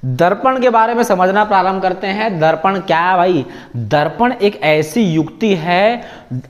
दर्पण के बारे में समझना प्रारंभ करते हैं। दर्पण क्या है भाई? दर्पण एक ऐसी युक्ति है,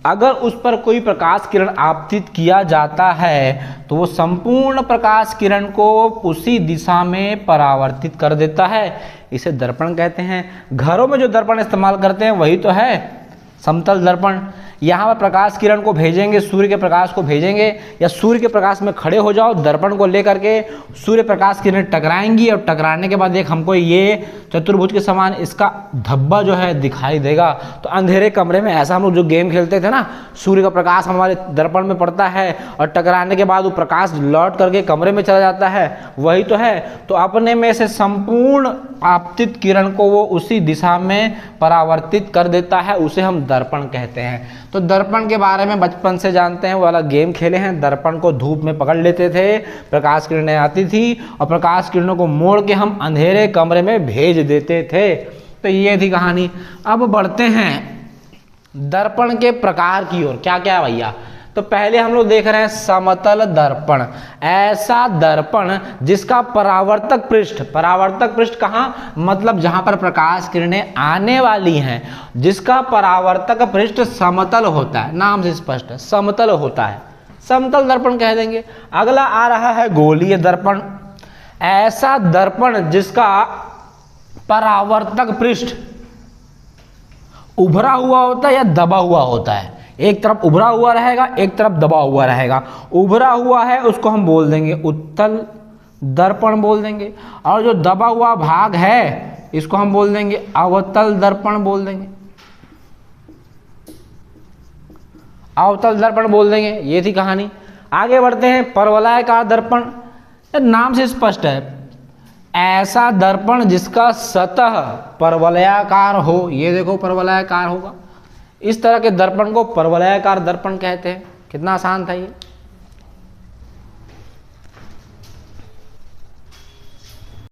अगर उस पर कोई प्रकाश किरण आपतित किया जाता है तो वो संपूर्ण प्रकाश किरण को उसी दिशा में परावर्तित कर देता है। इसे दर्पण कहते हैं। घरों में जो दर्पण इस्तेमाल करते हैं वही तो है समतल दर्पण। यहाँ पर प्रकाश किरण को भेजेंगे, सूर्य के प्रकाश को भेजेंगे, या सूर्य के प्रकाश में खड़े हो जाओ, दर्पण को लेकर के सूर्य प्रकाश किरण टकराएंगी, और टकराने के बाद एक हमको ये चतुर्भुज के समान इसका धब्बा जो है दिखाई देगा। तो अंधेरे कमरे में ऐसा हम लोग जो गेम खेलते थे ना, सूर्य का प्रकाश हमारे दर्पण में पड़ता है और टकराने के बाद वो प्रकाश लौट करके कमरे में चला जाता है, वही तो है। तो अपने में से संपूर्ण आपतित किरण को वो उसी दिशा में परावर्तित कर देता है, उसे हम दर्पण कहते हैं। तो दर्पण के बारे में बचपन से जानते हैं, वो वाला गेम खेले हैं। दर्पण को धूप में पकड़ लेते थे, प्रकाश किरणें आती थी और प्रकाश किरणों को मोड़ के हम अंधेरे कमरे में भेज देते थे। तो ये थी कहानी। अब बढ़ते हैं दर्पण के प्रकार की ओर। क्या क्या है भैया? तो पहले हम लोग देख रहे हैं समतल दर्पण। ऐसा दर्पण जिसका परावर्तक पृष्ठ कहाँ? मतलब जहां पर प्रकाश किरणें आने वाली हैं, जिसका परावर्तक पृष्ठ समतल होता है। नाम से स्पष्ट है, समतल होता है, समतल दर्पण कह देंगे। अगला आ रहा है गोलीय दर्पण। ऐसा दर्पण जिसका परावर्तक पृष्ठ उभरा हुआ होता है या दबा हुआ होता है। एक तरफ उभरा हुआ रहेगा, एक तरफ दबा हुआ रहेगा। उभरा हुआ है उसको हम बोल देंगे उत्तल दर्पण बोल देंगे, और जो दबा हुआ भाग है इसको हम बोल देंगे अवतल दर्पण बोल देंगे, अवतल दर्पण बोल देंगे। ये थी कहानी। आगे बढ़ते हैं परवलयाकार दर्पण। नाम से स्पष्ट है, ऐसा दर्पण जिसका सतह परवलयाकार हो। ये देखो परवलयाकार होगा, इस तरह के दर्पण को परवलयाकार दर्पण कहते हैं। कितना आसान था ये।